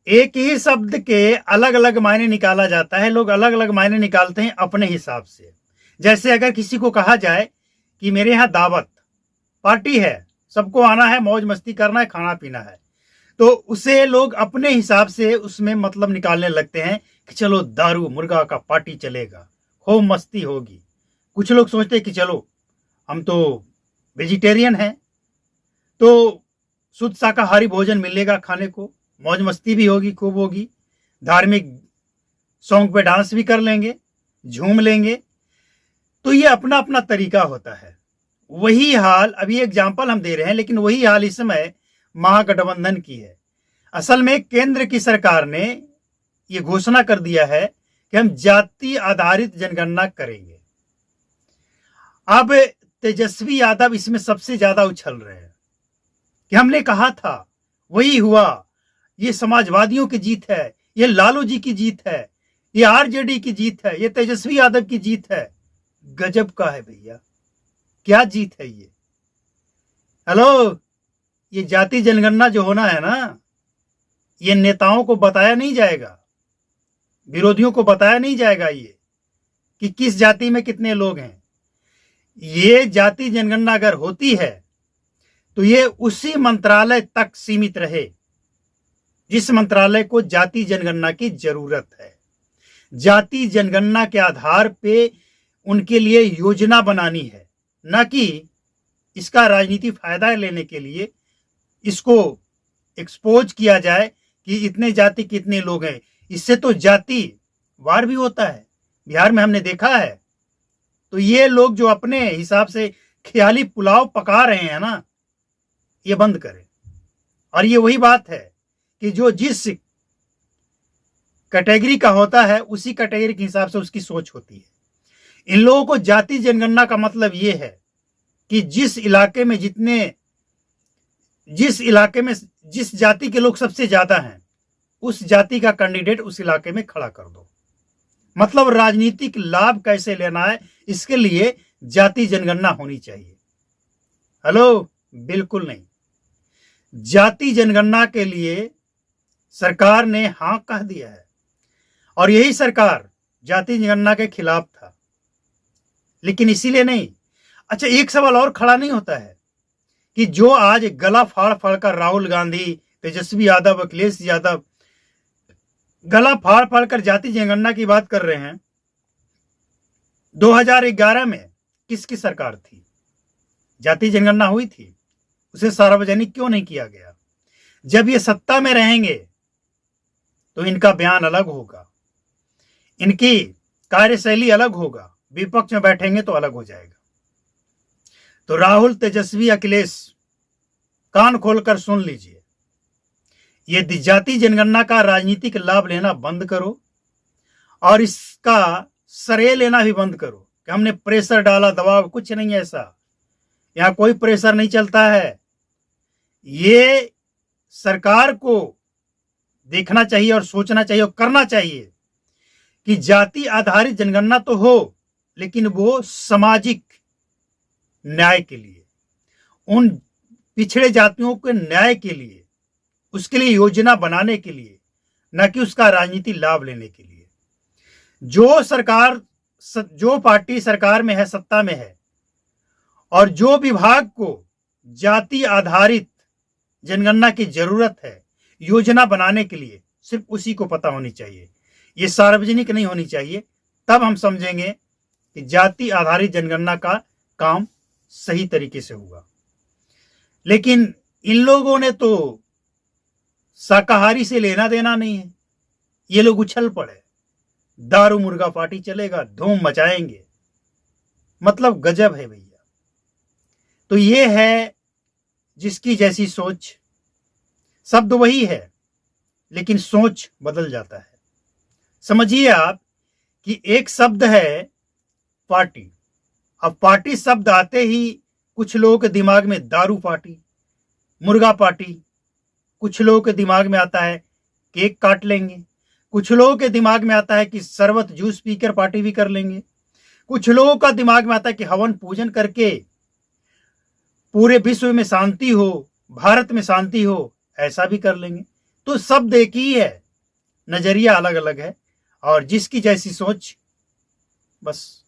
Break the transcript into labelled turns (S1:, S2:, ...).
S1: एक ही शब्द के अलग अलग मायने निकाला जाता है। लोग अलग अलग मायने निकालते हैं अपने हिसाब से। जैसे अगर किसी को कहा जाए कि मेरे यहाँ दावत पार्टी है, सबको आना है, मौज मस्ती करना है, खाना पीना है, तो उसे लोग अपने हिसाब से उसमें मतलब निकालने लगते हैं कि चलो दारू मुर्गा का पार्टी चलेगा, खूब मस्ती होगी। कुछ लोग सोचते हैं कि चलो हम तो वेजिटेरियन हैं, तो शुद्ध शाकाहारी भोजन मिलेगा खाने को, मौज मस्ती भी होगी, खूब होगी, धार्मिक सॉन्ग पे डांस भी कर लेंगे, झूम लेंगे। तो ये अपना अपना तरीका होता है। वही हाल, अभी एग्जाम्पल हम दे रहे हैं, लेकिन वही हाल इस समय महागठबंधन की है। असल में केंद्र की सरकार ने ये घोषणा कर दिया है कि हम जाति आधारित जनगणना करेंगे। अब तेजस्वी यादव इसमें सबसे ज्यादा उछल रहे हैं कि हमने कहा था, वही हुआ, ये समाजवादियों की जीत है, ये लालू जी की जीत है, ये आरजेडी की जीत है, ये तेजस्वी यादव की जीत है। गजब का है भैया, क्या जीत है ये? हेलो, ये जाति जनगणना जो होना है ना, ये नेताओं को बताया नहीं जाएगा, विरोधियों को बताया नहीं जाएगा ये कि किस जाति में कितने लोग हैं। ये जाति जनगणना अगर होती है तो ये उसी मंत्रालय तक सीमित रहे जिस मंत्रालय को जाति जनगणना की जरूरत है। जाति जनगणना के आधार पे उनके लिए योजना बनानी है, न कि इसका राजनीतिक फायदा लेने के लिए इसको एक्सपोज किया जाए कि इतने जाति कितने लोग हैं। इससे तो जाति वार भी होता है, बिहार में हमने देखा है। तो ये लोग जो अपने हिसाब से ख्याली पुलाव पका रहे हैं ना, ये बंद करें। और ये वही बात है कि जो जिस कैटेगरी का होता है उसी कैटेगरी के हिसाब से उसकी सोच होती है। इन लोगों को जाति जनगणना का मतलब ये है कि जिस इलाके में जिस जाति के लोग सबसे ज्यादा हैं, उस जाति का कैंडिडेट उस इलाके में खड़ा कर दो। मतलब राजनीतिक लाभ कैसे लेना है, इसके लिए जाति जनगणना होनी चाहिए। हेलो, बिल्कुल नहीं। जाति जनगणना के लिए सरकार ने हाँ कह दिया है, और यही सरकार जाति जनगणना के खिलाफ था, लेकिन इसीलिए नहीं। अच्छा, एक सवाल और खड़ा नहीं होता है कि जो आज गला फाड़ फाड़ कर राहुल गांधी, तेजस्वी यादव, अखिलेश यादव गला फाड़ फाड़ कर जाति जनगणना की बात कर रहे हैं, 2011 में किसकी सरकार थी? जाति जनगणना हुई थी, उसे सार्वजनिक क्यों नहीं किया गया? जब ये सत्ता में रहेंगे तो इनका बयान अलग होगा, इनकी कार्यशैली अलग होगा, विपक्ष में बैठेंगे तो अलग हो जाएगा। तो राहुल, तेजस्वी, अखिलेश, कान खोलकर सुन लीजिए, ये जाति जनगणना का राजनीतिक लाभ लेना बंद करो, और इसका श्रेय लेना भी बंद करो कि हमने प्रेशर डाला, दबाव, कुछ नहीं है ऐसा। यहां कोई प्रेशर नहीं चलता है। ये सरकार को देखना चाहिए और सोचना चाहिए और करना चाहिए कि जाति आधारित जनगणना तो हो, लेकिन वो सामाजिक न्याय के लिए, उन पिछड़े जातियों के न्याय के लिए, उसके लिए योजना बनाने के लिए, न कि उसका राजनीतिक लाभ लेने के लिए। जो पार्टी सरकार में है, सत्ता में है, और जो विभाग को जाति आधारित जनगणना की जरूरत है योजना बनाने के लिए, सिर्फ उसी को पता होनी चाहिए, ये सार्वजनिक नहीं होनी चाहिए। तब हम समझेंगे कि जाति आधारित जनगणना का काम सही तरीके से हुआ। लेकिन इन लोगों ने तो शाकाहारी से लेना देना नहीं है। ये लोग उछल पड़े, दारू मुर्गा पार्टी चलेगा, धूम मचाएंगे। मतलब गजब है भैया। तो ये है जिसकी जैसी सोच, शब्द वही है लेकिन सोच बदल जाता है। समझिए आप कि एक शब्द है पार्टी। अब पार्टी शब्द आते ही कुछ लोगों के दिमाग में दारू पार्टी, मुर्गा पार्टी, कुछ लोगों के दिमाग में आता है केक काट लेंगे, कुछ लोगों के दिमाग में आता है कि शरबत जूस पीकर पार्टी भी कर लेंगे, कुछ लोगों का दिमाग में आता है कि हवन पूजन करके पूरे विश्व में शांति हो, भारत में शांति हो, ऐसा भी कर लेंगे। तो शब्द एक ही है, नजरिया अलग अलग है और जिसकी जैसी सोच, बस